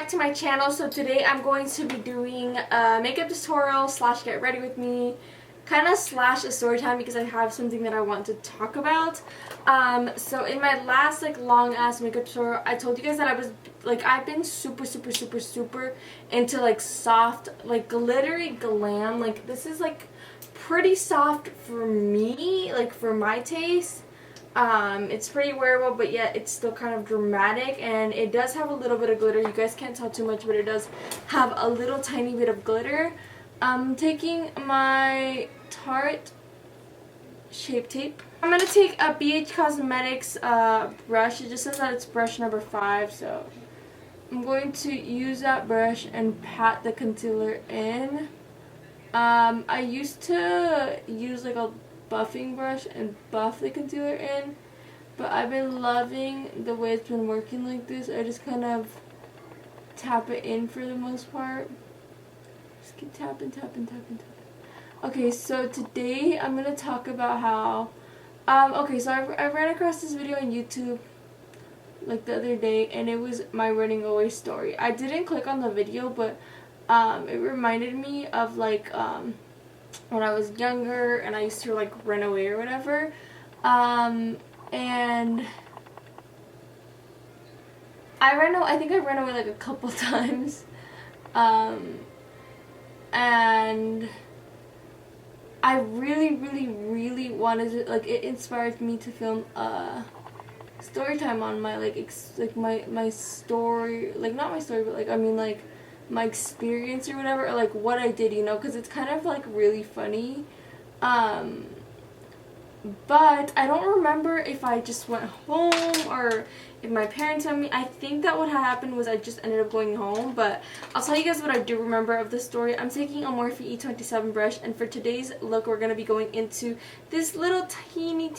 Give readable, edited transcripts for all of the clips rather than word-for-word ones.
back to my channel. So today I'm going to be doing a makeup tutorial slash get ready with me, kind of slash a story time because I have something that I want to talk about. So in my last long ass makeup tutorial, I told you guys that I was I've been super into soft glittery glam. This is pretty soft for me, for my taste. It's pretty wearable, but yet it's still kind of dramatic, and it does have a little bit of glitter. You guys can't tell too much, but it does have a little tiny bit of glitter. I'm taking my Tarte Shape Tape. I'm going to take a BH Cosmetics brush. It just says that it's brush number 5, so I'm going to use that brush and pat the concealer in. I used to use a buffing brush and buff the concealer in, but I've been loving the way it's been working like this. I just kind of tap it in for the most part. Just keep tapping. Okay, so today I'm going to talk about how okay, so I ran across this video on YouTube the other day, and it was my running away story. I didn't click on the video, but it reminded me of when I was younger and I used to run away or whatever, and I think I ran away a couple times, and I really wanted to, it inspired me to film a story time on my my story, not my story, but I mean my experience or whatever, or what I did, because it's kind of really funny. But I don't remember if I just went home or if my parents told me. I think that what happened was I just ended up going home, but I'll tell you guys what I do remember of the story. I'm taking a Morphe E27 brush, and for today's look we're going to be going into this little tiny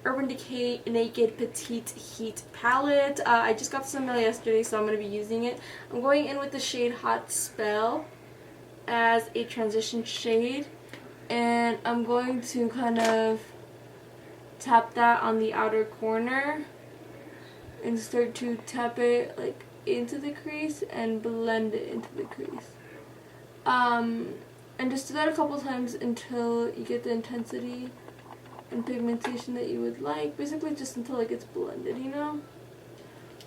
Urban Decay Naked Petite Heat palette. I just got this in the mail yesterday, so I'm going to be using it. I'm going in with the shade Hot Spell as a transition shade, and I'm going to kind of tap that on the outer corner and start to tap it into the crease and blend it into the crease. And just do that a couple times until you get the intensity and pigmentation that you would like. Basically just until it's blended,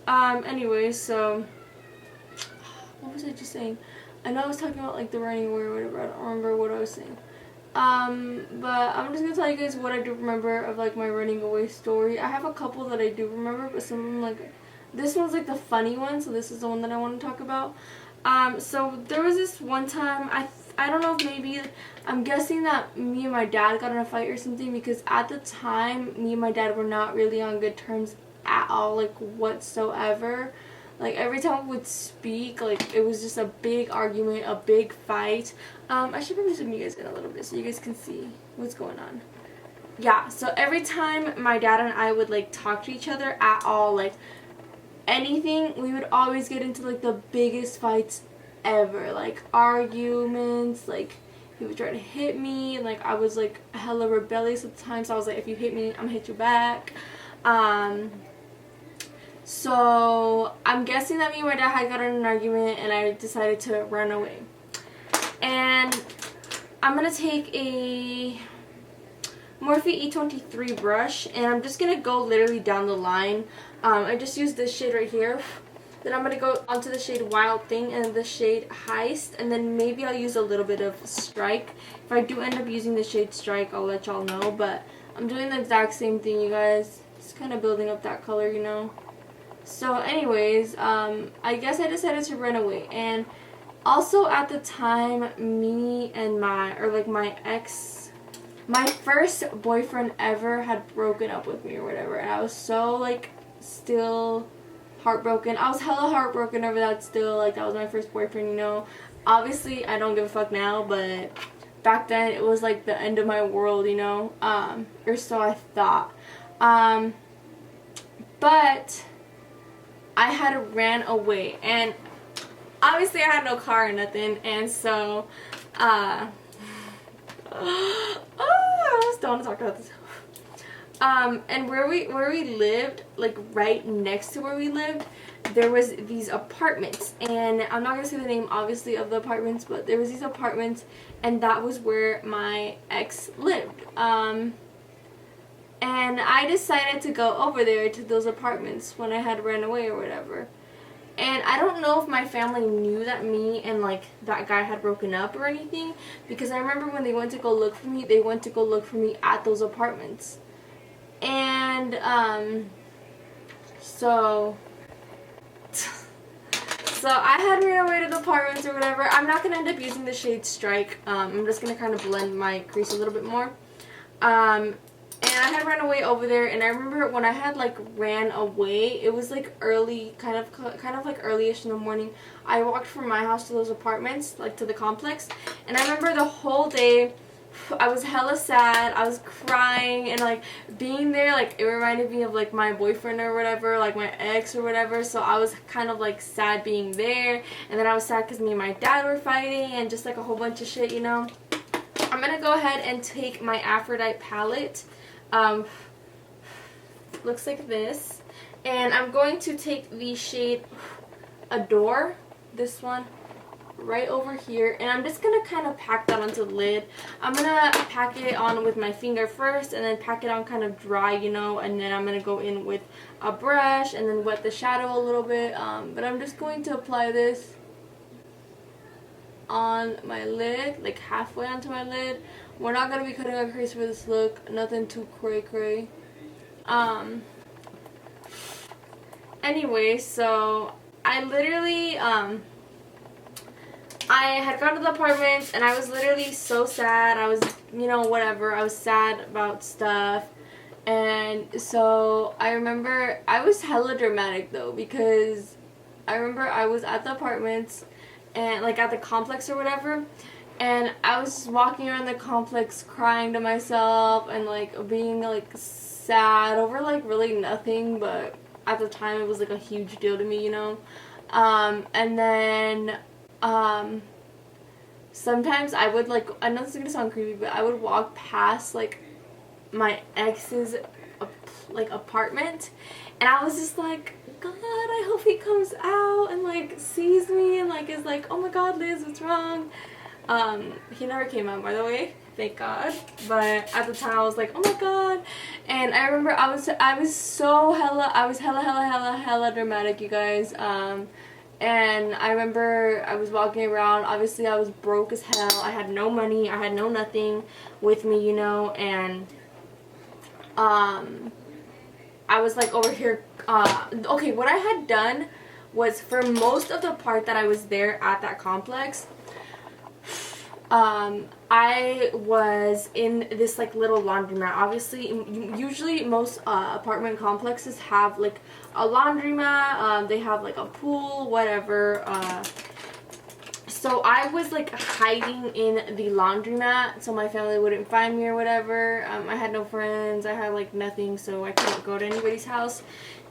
Anyway, so what was I just saying? I know I was talking about the running away or whatever. I don't remember what I was saying. But I'm just gonna tell you guys what I do remember of my running away story. I have a couple that I do remember, but some of them this one's the funny one, so this is the one that I want to talk about. So there was this one time, I don't know if maybe, I'm guessing that me and my dad got in a fight or something, because at the time me and my dad were not really on good terms at all, whatsoever. Every time we would speak, it was just a big argument, a big fight. I should probably zoom you guys in a little bit so you guys can see what's going on. Yeah, so every time my dad and I would, talk to each other at all, anything, we would always get into, the biggest fights ever. Arguments, he would try to hit me, and, I was, hella rebellious at the time, so I was if you hit me, I'm gonna hit you back. So I'm guessing that me and my dad had gotten in an argument, and I decided to run away. And I'm going to take a Morphe E23 brush, and I'm just going to go literally down the line. I just used this shade right here. Then I'm going to go onto the shade Wild Thing and the shade Heist, and then maybe I'll use a little bit of Strike. If I do end up using the shade Strike, I'll let y'all know, but I'm doing the exact same thing, you guys. Just kind of building up that color, So anyways, I guess I decided to run away. And also at the time, me and my ex, my first boyfriend ever had broken up with me or whatever, and I was so still heartbroken. I was hella heartbroken over that still. That was my first boyfriend, Obviously I don't give a fuck now, but back then it was the end of my world, or so I thought. But I had ran away, and obviously I had no car or nothing, and so I just don't want to talk about this. And where we lived, right next to where we lived, there was these apartments, and I'm not gonna say the name obviously of the apartments, but there was these apartments, and that was where my ex lived. And I decided to go over there to those apartments when I had ran away or whatever. And I don't know if my family knew that me and like that guy had broken up or anything, because I remember when they went to go look for me, they went to go look for me at those apartments. And so I had ran away to the apartments or whatever. I'm not going to end up using the shade Strike. I'm just going to kind of blend my crease a little bit more. And I had run away over there, and I remember when I had like ran away, it was like early, kind of like early-ish in the morning. I walked from my house to those apartments, like to the complex, and I remember the whole day I was hella sad. I was crying, and like being there, like it reminded me of like my boyfriend or whatever, like my ex or whatever. So I was kind of like sad being there, and then I was sad because me and my dad were fighting, and just like a whole bunch of shit, you know. I'm gonna go ahead and take my Aphrodite palette. Looks like this, and I'm going to take the shade Adore, this one right over here, and I'm just gonna kind of pack that onto the lid. I'm gonna pack it on with my finger first, and then pack it on kind of dry, you know, and then I'm gonna go in with a brush and then wet the shadow a little bit. But I'm just going to apply this on my lid, like halfway onto my lid. We're not gonna be cutting a crease for this look, nothing too cray. Anyway, so I literally I had gone to the apartments, and I was literally so sad. I was, you know, whatever, I was sad about stuff. And so I remember I was hella dramatic though, because I remember I was at the apartments and like at the complex or whatever, and I was just walking around the complex crying to myself and like being like sad over like really nothing, but at the time it was like a huge deal to me, you know. And then sometimes I would like, I know this is gonna sound creepy, but I would walk past like my ex's like apartment, and I was just like, God, I hope he comes out and like sees me and like is like, oh my God, Liz, what's wrong? He never came out, by the way, thank God. But at the time I was like, oh my God. And I remember I was hella dramatic, you guys. And I remember I was walking around. Obviously I was broke as hell. I had no money, I had no nothing with me, you know. And I was like over here, okay, what I had done was, for most of the part that I was there at that complex, I was in this like little laundromat. Obviously, usually most apartment complexes have like a laundromat, they have like a pool, whatever. So I was like hiding in the laundromat so my family wouldn't find me or whatever. I had no friends, I had like nothing, so I couldn't go to anybody's house.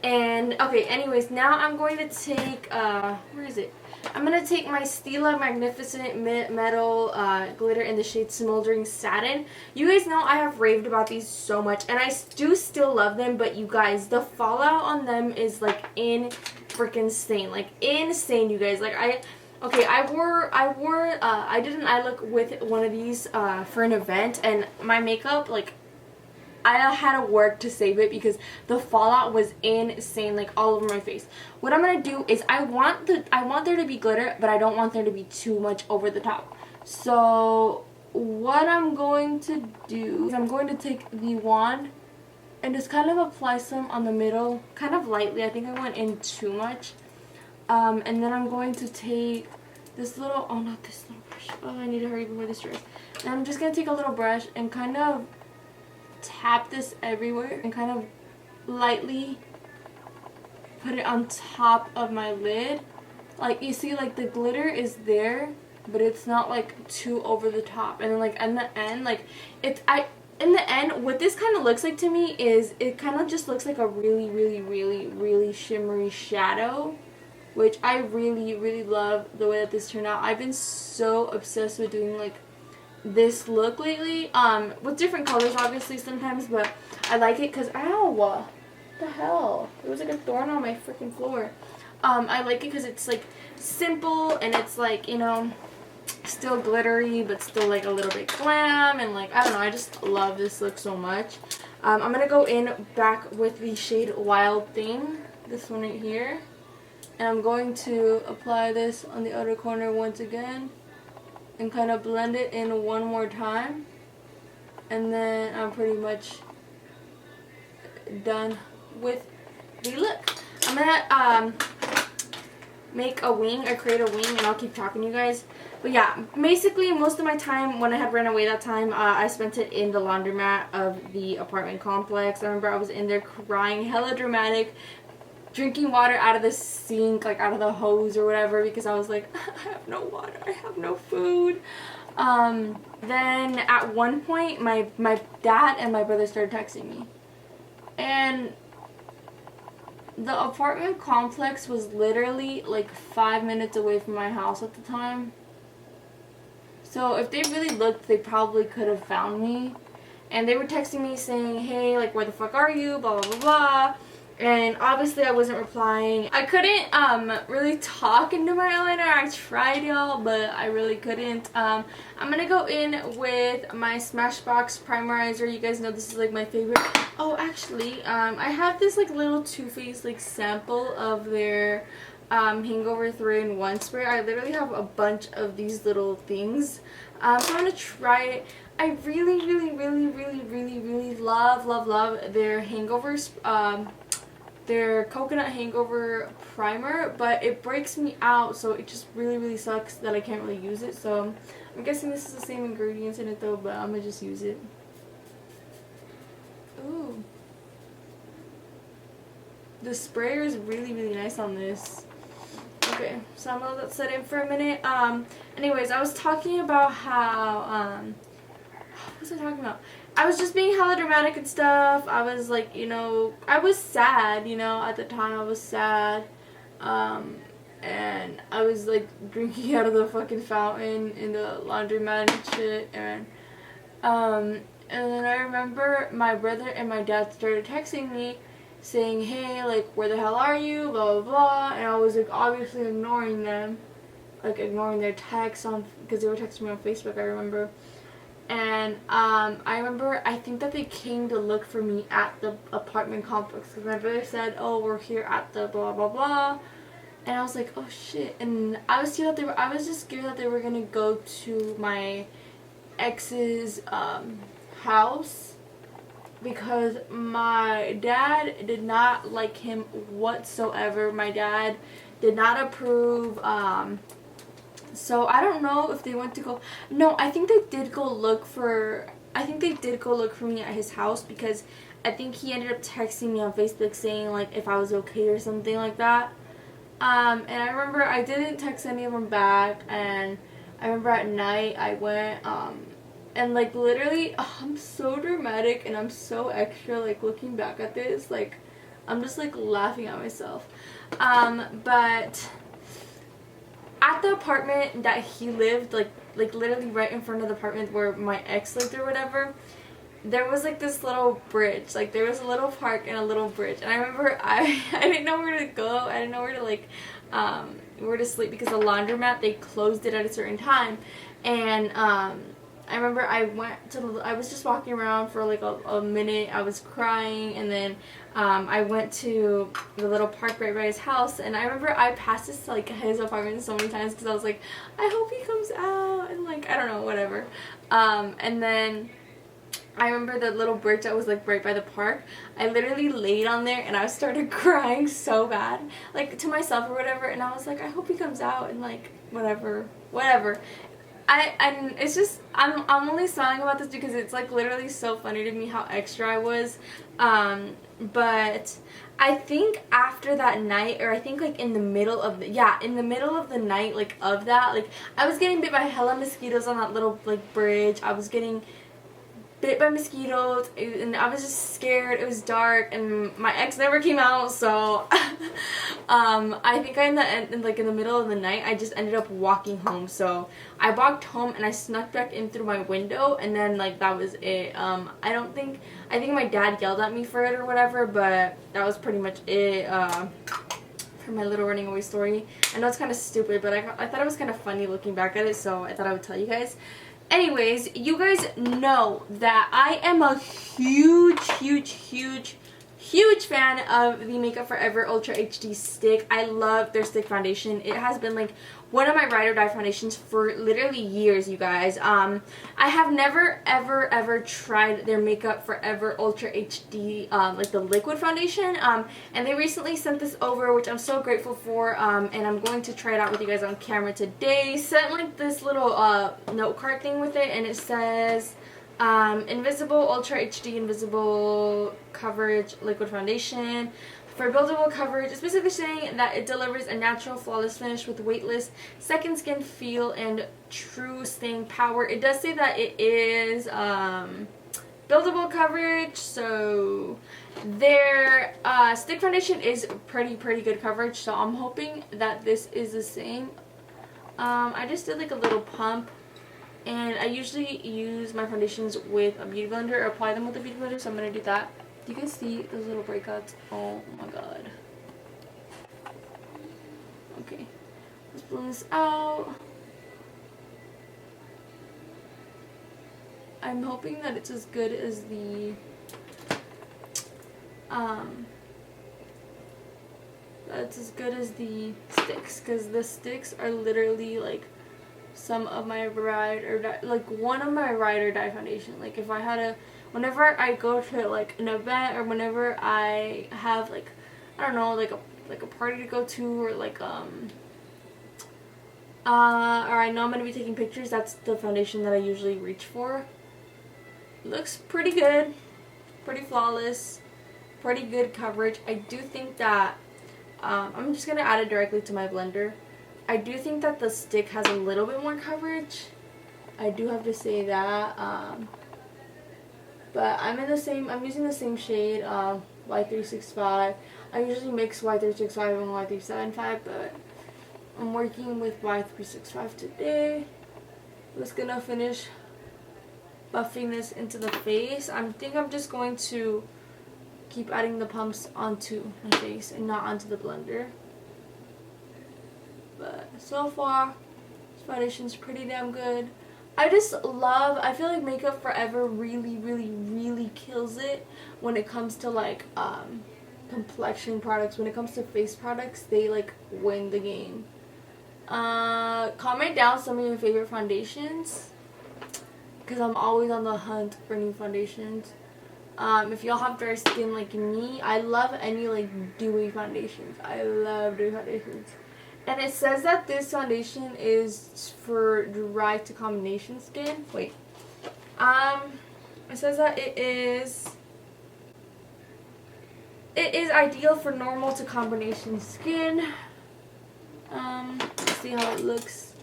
And okay, anyways, now I'm going to take where is it? I'm going to take my Stila Magnificent Metal Glitter in the shade Smoldering Satin. You guys know I have raved about these so much, and I do still love them, but you guys, the fallout on them is like insane, like insane, you guys. Like I did an eye look with one of these for an event, and my makeup, like, I had to work to save it because the fallout was insane, like all over my face. What I'm gonna do is I want there to be glitter, but I don't want there to be too much over the top. So what I'm going to do is I'm going to take the wand and just kind of apply some on the middle, kind of lightly. I think I went in too much. And then I'm going to take this little, oh, not this little brush. Oh, I need to hurry before this dries. And I'm just going to take a little brush and kind of tap this everywhere and kind of lightly put it on top of my lid. Like, you see, like, the glitter is there, but it's not, like, too over the top. And then, like, in the end, like, in the end, what this kind of looks like to me is it kind of just looks like a really shimmery shadow, which I really love the way that this turned out. I've been so obsessed with doing like this look lately, with different colors obviously sometimes, but I like it because, ow, what the hell, there was like a thorn on my freaking floor. I like it because it's like simple and it's like, you know, still glittery but still like a little bit glam, and like I don't know, I just love this look so much. I'm gonna go in back with the shade Wild Thing, this one right here, and I'm going to apply this on the outer corner once again and kind of blend it in one more time, and then I'm pretty much done with the look. I'm gonna make a wing or create a wing, and I'll keep talking to you guys. But yeah, basically most of my time when I had ran away that time, I spent it in the laundromat of the apartment complex. I remember I was in there crying, hella dramatic, drinking water out of the sink, like out of the hose or whatever, because I was like, I have no water, I have no food. Then at one point my dad and my brother started texting me, and the apartment complex was literally like 5 minutes away from my house at the time. So if they really looked, they probably could have found me. And they were texting me saying, hey, like, where the fuck are you? Blah, blah, blah, blah. And obviously I wasn't replying. I couldn't really talk into my eyeliner. I tried, y'all, but I really couldn't. I'm gonna go in with my Smashbox primerizer. You guys know this is like my favorite. Oh, actually, I have this like little Too Faced like sample of their Hangover 3-in-1 spray. I literally have a bunch of these little things. So I'm gonna try it. I really, really, really, really, really, really love their hangovers. Their coconut hangover primer, but it breaks me out, so it just really sucks that I can't really use it. So I'm guessing this is the same ingredients in it though, but I'm gonna just use it. Ooh, the sprayer is really nice on this. Okay, so I'm gonna let that set in for a minute. Anyways, I was talking about how what was I talking about? I was just being hella dramatic and stuff. I was like, you know, I was sad, you know, at the time I was sad. And I was like drinking out of the fucking fountain in the laundromat and shit. And then I remember my brother and my dad started texting me saying, hey, like, where the hell are you? Blah, blah, blah. And I was like obviously ignoring them. Like ignoring their texts on, because they were texting me on Facebook, I remember. And I remember, I think that they came to look for me at the apartment complex, because my brother said, oh, we're here at the blah blah blah, and I was like, oh shit. And I was scared that I was just scared that they were gonna go to my ex's house, because my dad did not like him whatsoever. My dad did not approve. So I don't know if they went to go. No, I think they did go look for. I think they did go look for me at his house, because I think he ended up texting me on Facebook saying like if I was okay or something like that. And I remember I didn't text any of them back, and I remember at night I went and like literally I'm so dramatic and I'm so extra, like looking back at this, like I'm just like laughing at myself. But at the apartment that he lived, like literally right in front of the apartment where my ex lived or whatever, there was like this little bridge. Like there was a little park and a little bridge. And I remember I didn't know where to go. I didn't know where to like where to sleep, because the laundromat, they closed it at a certain time. And I remember I was just walking around for like a minute. I was crying, and then I went to the little park right by his house, and I remember I passed this like his apartment so many times, because I was like, I hope he comes out, and like I don't know, whatever. And then I remember the little bridge that was like right by the park. I literally laid on there and I started crying so bad, like to myself or whatever, and I was like, I hope he comes out, and like whatever. And it's just, I'm only smiling about this because it's like literally so funny to me how extra I was. But I think after that night, or I think like in the middle of the night, like of that, like I was getting bit by hella mosquitoes on that little like bridge. I was getting bit by mosquitoes, and I was just scared. It was dark, and my ex never came out, so I think in the middle of the night I just ended up walking home. So I walked home and I snuck back in through my window, and then like that was it. I think my dad yelled at me for it or whatever, but that was pretty much it. for my little running away story. I know it's kind of stupid, but I thought it was kind of funny looking back at it, so I thought I would tell you guys. Anyways, you guys know that I am a huge fan of the Makeup Forever Ultra HD stick. I love their stick foundation. It has been like one of my ride or die foundations for literally years, you guys. I have never ever tried their Makeup Forever Ultra HD like the liquid foundation, and they recently sent this over, which I'm so grateful for, and I'm going to try it out with you guys on camera today. Sent like this little note card thing with it, and it says Invisible Ultra HD Invisible Coverage Liquid Foundation. For buildable coverage, it's basically saying that it delivers a natural, flawless finish with weightless, second skin feel, and true staying power. It does say that it is buildable coverage, so their stick foundation is pretty good coverage, so I'm hoping that this is the same. I just did like a little pump, and I usually use my foundations with a beauty blender or apply them with a beauty blender, so I'm going to do that. Do you guys see those little breakouts? Oh my god. Okay, let's blend this out. I'm hoping that it's as good as the sticks, because the sticks are literally like some of my ride or die, like one of my ride or die foundation. Like if I had a, whenever I go to like an event, or whenever I have like, I don't know, like a party to go to, or like or I know I'm gonna be taking pictures, that's the foundation that I usually reach for. Looks pretty good, pretty flawless, pretty good coverage. I do think that I'm just gonna add it directly to my blender. I do think that the stick has a little bit more coverage. I do have to say that. But I'm using the same shade, Y365. I usually mix Y365 and Y375, but I'm working with Y365 today. I'm just gonna finish buffing this into the face. I think I'm just going to keep adding the pumps onto my face and not onto the blender. But so far, this foundation's pretty damn good. I feel like Makeup Forever really kills it when it comes to like complexion products. When it comes to face products, they like win the game. Comment down some of your favorite foundations, because I'm always on the hunt for new foundations. If y'all have dry skin like me, I love any like dewy foundations. I love dewy foundations. And it says that this foundation is for dry to combination skin. Wait. It says that it is ideal for normal to combination skin. Let's see how it looks.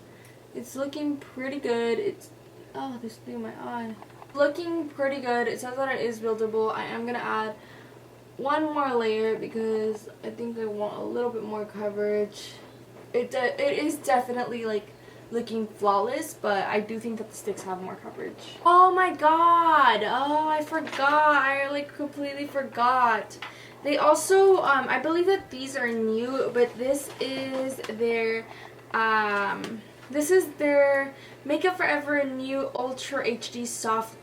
It's looking pretty good. It's, oh, this thing in my eye. Looking pretty good. It says that it is buildable. I am gonna add one more layer because I think I want a little bit more coverage. It is definitely like looking flawless, but I do think that the sticks have more coverage. Oh my god! Oh, I forgot. I like completely forgot. They also, I believe that these are new, but this is their Makeup Forever New Ultra HD Soft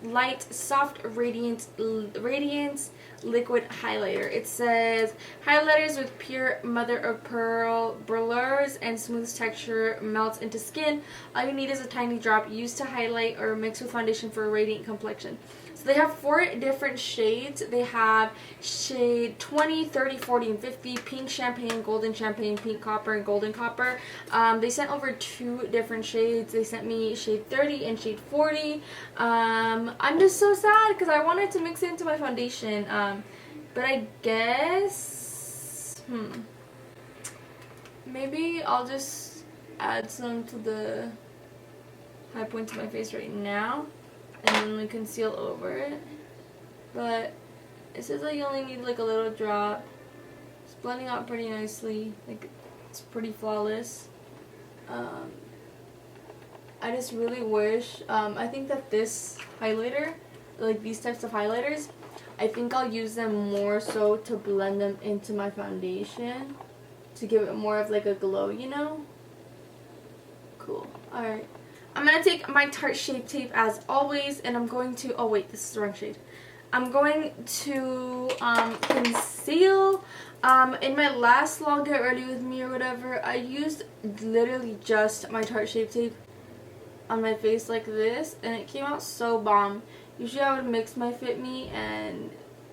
Radiance Liquid Highlighter. It says highlighters with pure mother of pearl blurs and smooth texture melts into skin. All you need is a tiny drop used to highlight or mix with foundation for a radiant complexion. So they have 4 different shades. They have shade 20, 30, 40, and 50, pink champagne, golden champagne, pink copper, and golden copper. They sent over 2 different shades. They sent me shade 30 and shade 40. I'm just so sad because I wanted to mix it into my foundation. But I guess, maybe I'll just add some to the high points of my face right now, and then we conceal over it. But it says that you only need like a little drop. It's blending out pretty nicely. Like, it's pretty flawless. I just really wish, I think that this highlighter, like these types of highlighters, I think I'll use them more so to blend them into my foundation. to give it more of like a glow, you know? Cool. Alright. I'm going to take my Tarte Shape Tape as always, and I'm going to, oh wait, this is the wrong shade. I'm going to conceal. In my last vlog, Get Ready With Me or whatever, I used literally just my Tarte Shape Tape on my face like this, and it came out so bomb. Usually I would mix my Fit Me and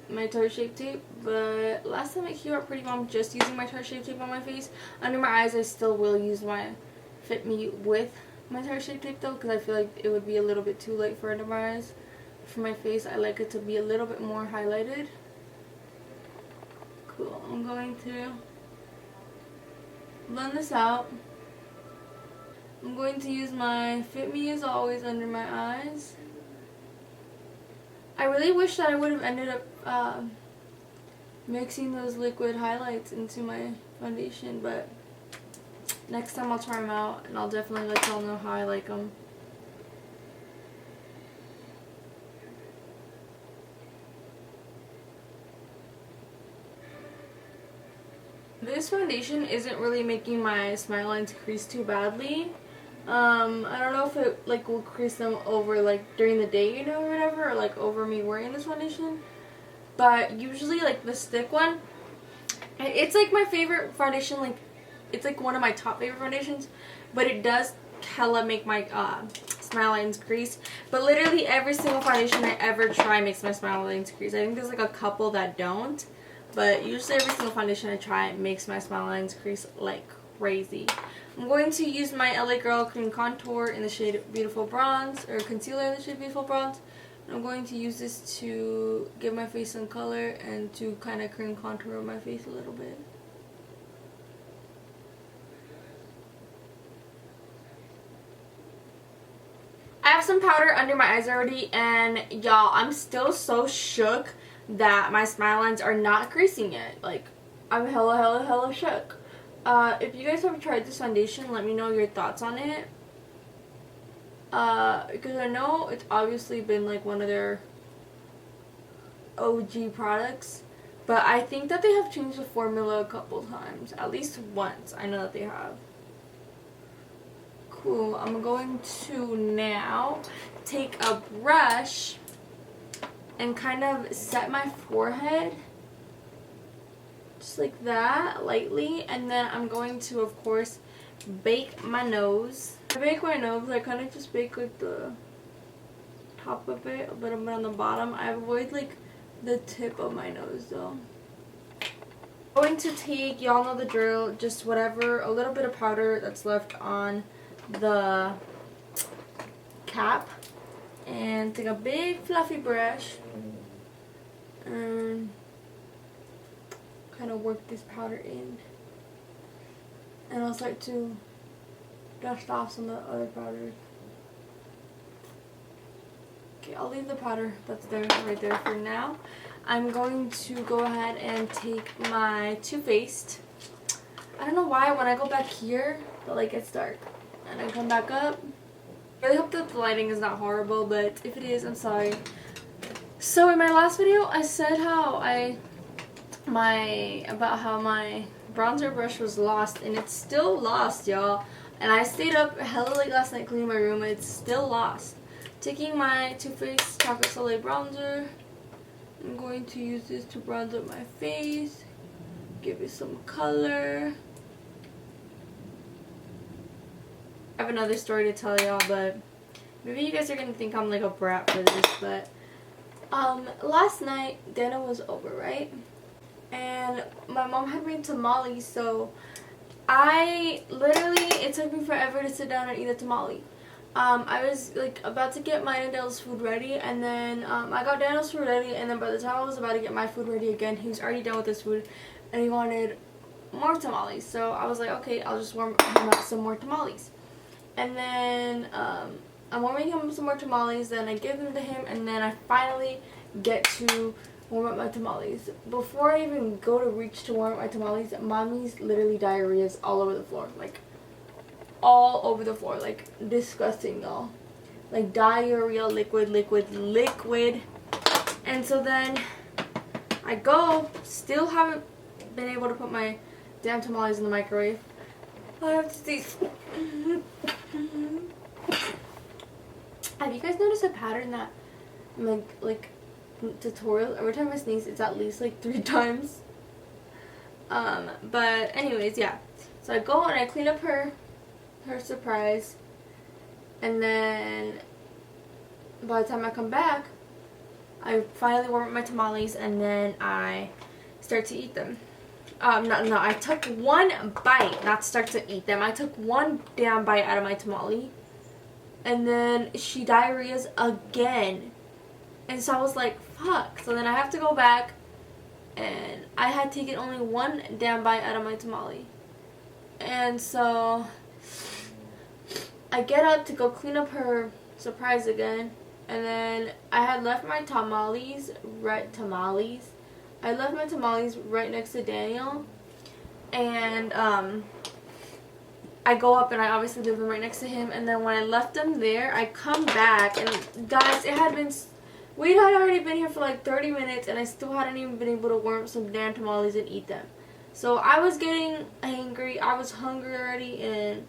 my Tarte Shape Tape, but last time it came out pretty bomb just using my Tarte Shape Tape on my face. Under my eyes, I still will use my Fit Me with my Tarte Shape Tape though, because I feel like it would be a little bit too light for under my eyes. For my face, I like it to be a little bit more highlighted. Cool. I'm going to blend this out. I'm going to use my Fit Me as always under my eyes. I really wish that I would have ended up mixing those liquid highlights into my foundation, but next time I'll try them out and I'll definitely let y'all know how I like them. This foundation isn't really making my smile lines crease too badly. I don't know if it like will crease them over like during the day, you know, or whatever, or like over me wearing this foundation. But usually like the stick one, it's like my favorite foundation, like it's like one of my top favorite foundations, but it does hella make my smile lines crease. But literally every single foundation I ever try makes my smile lines crease. I think there's like a couple that don't, but usually every single foundation I try makes my smile lines crease like crazy. I'm going to use my LA Girl Cream Contour in the shade Beautiful Bronze, or concealer in the shade Beautiful Bronze. And I'm going to use this to give my face some color and to kind of cream contour my face a little bit. I have some powder under my eyes already, and y'all, I'm still so shook that my smile lines are not creasing yet. Like, I'm hella shook. If you guys have tried this foundation, let me know your thoughts on it. Because I know it's obviously been like one of their OG products, but I think that they have changed the formula a couple times. At least once, I know that they have. Cool. I'm going to now take a brush and kind of set my forehead just like that, lightly, and then I'm going to, of course, bake my nose. I bake my nose, I kind of just bake like the top of it, a little bit on the bottom. I avoid like the tip of my nose though. I'm going to take, y'all know the drill, just whatever, a little bit of powder that's left on the cap, and take a big fluffy brush and kind of work this powder in, and I'll start to dust off some of the other powders. Okay, I'll leave the powder that's there right there for now. I'm going to go ahead and take my Too Faced. I don't know why when I go back here the light gets dark and I come back up. I really hope that the lighting is not horrible, but if it is, I'm sorry. So in my last video I said about how my bronzer brush was lost, and it's still lost, y'all. And I stayed up hella late last night cleaning my room, and it's still lost. Taking my Too Faced Chocolate Soleil bronzer, I'm going to use this to bronze up my face, give it some color. I have another story to tell y'all, but maybe you guys are gonna think I'm like a brat for this, but last night dinner was over, right? And my mom had made tamales, so it took me forever to sit down and eat a tamale. I was like about to get mine and Dale's food ready, and then I got Daniel's food ready, and then by the time I was about to get my food ready again, he was already done with his food and he wanted more tamales. So I was like, okay, I'll just warm him up some more tamales. And then I'm warming him up some more tamales, then I give them to him, and then I finally get to warm up my tamales. Before I even go to reach to warm up my tamales, mommy's literally diarrhea's all over the floor. Like, all over the floor. Like, disgusting, y'all. Like, diarrhea, liquid. And so then I go, still haven't been able to put my damn tamales in the microwave. I have to see. Have you guys noticed a pattern that like tutorials, every time I sneeze it's at least like 3 times? But anyways, yeah. So I go and I clean up her surprise, and then by the time I come back, I finally warm up my tamales, and then I start to eat them. No, I took one bite, not start to eat them. I took one damn bite out of my tamale, and then she diarrheas again. And so I was like, fuck. So then I have to go back, and I had taken only one damn bite out of my tamale. And so I get up to go clean up her surprise again, and then I had left my tamales. I left my tamales right next to Daniel, and I go up and I obviously leave them right next to him. And then when I left them there, I come back, and guys, we had already been here for like 30 minutes, and I still hadn't even been able to warm up some damn tamales and eat them. So I was getting angry, I was hungry already, and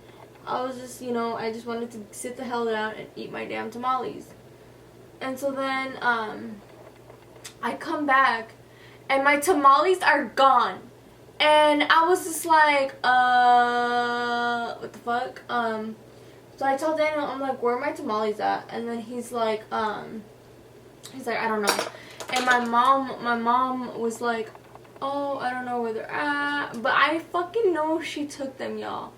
I was just, I just wanted to sit the hell down and eat my damn tamales. And so then I come back, and my tamales are gone. And I was just like, what the fuck? So I told Daniel, I'm like, where are my tamales at? And then he's like, I don't know. And my mom was like, oh, I don't know where they're at. But I fucking know she took them, y'all.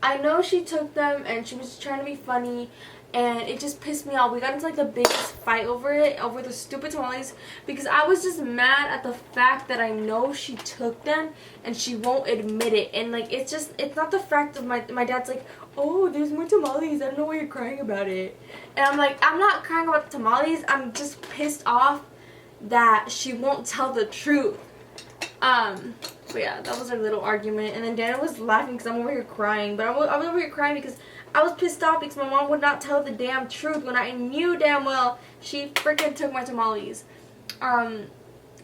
I know she took them, and she was just trying to be funny. And it just pissed me off. We got into like the biggest fight over the stupid tamales, because I was just mad at the fact that I know she took them and she won't admit it. And like, it's not the fact of my dad's like, oh, there's more tamales, I don't know why you're crying about it. And I'm like, I'm not crying about the tamales, I'm just pissed off that she won't tell the truth. But yeah, that was our little argument. And then Daniel was laughing because I'm over here crying. But I was over here crying because I was pissed off because my mom would not tell the damn truth when I knew damn well she freaking took my tamales. And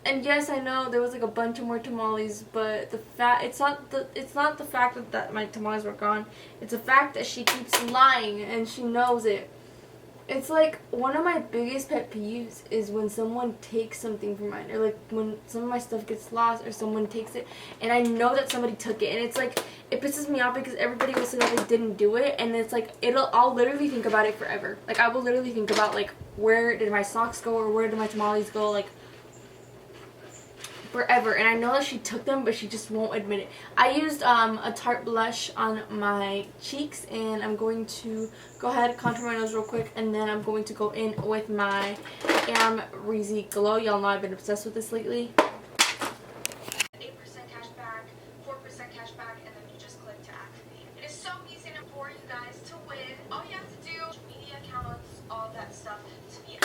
yes, I know there was like a bunch of more tamales, but it's not the fact that my tamales were gone. It's the fact that she keeps lying and she knows it. It's like one of my biggest pet peeves is when someone takes something from mine, or like when some of my stuff gets lost or someone takes it and I know that somebody took it, and it's like, it pisses me off because everybody will say that they didn't do it, and it's like, I'll literally think about it forever. Like, I will literally think about like, where did my socks go, or where did my tamales go, like forever. And I know that she took them, but she just won't admit it. I used a Tarte blush on my cheeks, and I'm going to go ahead, contour my nose real quick, and then I'm going to go in with my Ramirez Glow. Y'all know I've been obsessed with this lately. 8% cash back, 4% cash back, and then you just click to activate. It is so easy for you guys to win. All you have to do, media accounts, all that stuff.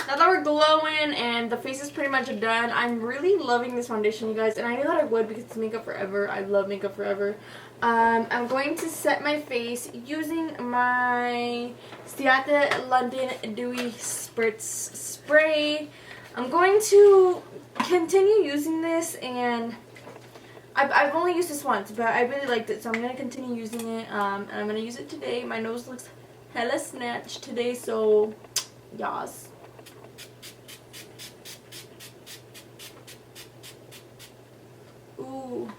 Now that we're glowing and the face is pretty much done, I'm really loving this foundation, you guys. And I knew that I would because it's Makeup Forever. I love Makeup Forever. I'm going to set my face using my Lizeth London Dewy Spritz Spray. I'm going to continue using this, and I've only used this once, but I really liked it, so I'm going to continue using it. And I'm going to use it today. My nose looks hella snatched today, so yas. Ooh,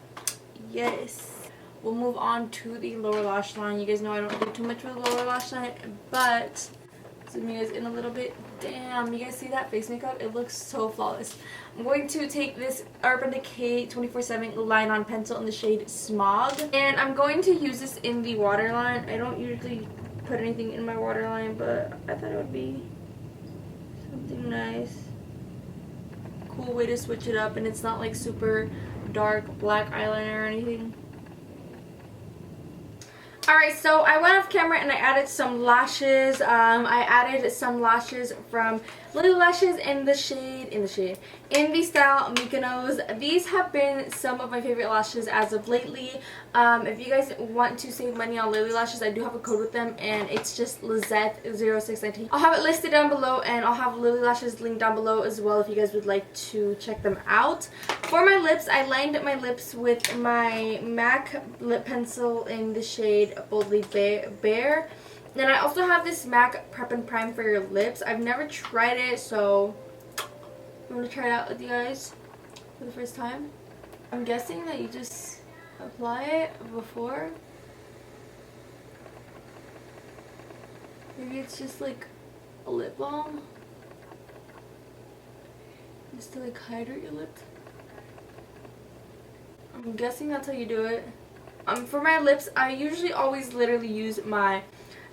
yes. We'll move on to the lower lash line. You guys know I don't do too much with the lower lash line, but zoom you guys in a little bit. Damn, you guys see that face makeup? It looks so flawless. I'm going to take this Urban Decay 24/7 line on pencil in the shade Smog, and I'm going to use this in the waterline. I don't usually put anything in my waterline, but I thought it would be something nice. Cool way to switch it up, and it's not like super dark black eyeliner or anything. Alright, so I went off camera and I added some lashes. I added some lashes from Lily Lashes in the style Mykonos. These have been some of my favorite lashes as of lately. If you guys want to save money on Lily Lashes, I do have a code with them, and it's just Lizeth 0619. I'll have it listed down below, and I'll have Lily Lashes linked down below as well if you guys would like to check them out. For my lips, I lined my lips with my MAC lip pencil in the shade Boldly Bare. Then I also have this MAC Prep and Prime for your lips. I've never tried it, so I'm going to try it out with you guys for the first time. I'm guessing that you just apply it before. Maybe it's just like a lip balm. Just to like hydrate your lips. I'm guessing that's how you do it. For my lips, I usually always literally use my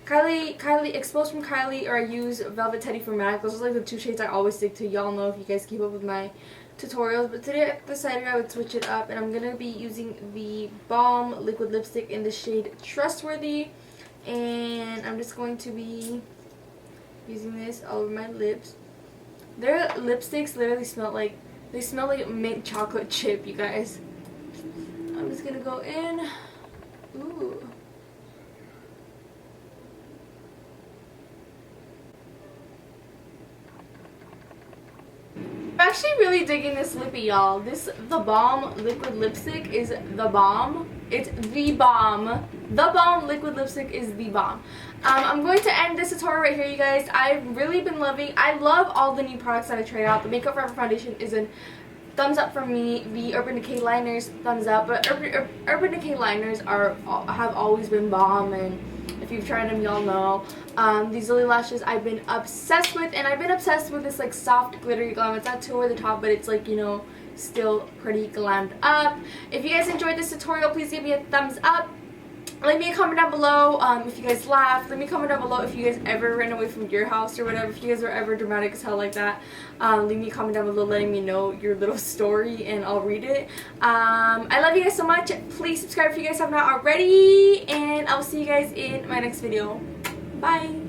Kylie Exposed from Kylie, or I use Velvet Teddy from MAC. Those are like the two shades I always stick to. Y'all know if you guys keep up with my tutorials. But today I decided I would switch it up, and I'm going to be using the Balm Liquid Lipstick in the shade Trustworthy. And I'm just going to be using this all over my lips. Their lipsticks literally smell like, they smell like mint chocolate chip, you guys. I'm just going to go in. Ooh. I'm actually really digging this lippy, y'all. The Balm Liquid Lipstick is the bomb. It's the bomb. The Balm Liquid Lipstick is the bomb. I'm going to end this tutorial right here, you guys. I've really been loving, I love all the new products that I tried out. The Makeup Forever Foundation is a thumbs up from me. The Urban Decay liners, thumbs up. But Urban Decay liners have always been bomb, and if you've tried them, y'all know. These Lily Lashes I've been obsessed with, and I've been obsessed with this like soft glittery glam. It's not too over the top, but it's like, you know, still pretty glammed up. If you guys enjoyed this tutorial, please give me a thumbs up. Leave me a comment down below if you guys laughed. Leave me a comment down below if you guys ever ran away from your house or whatever. If you guys were ever dramatic as hell like that, leave me a comment down below letting me know your little story, and I'll read it. I love you guys so much. Please subscribe if you guys have not already, and I'll see you guys in my next video. Bye!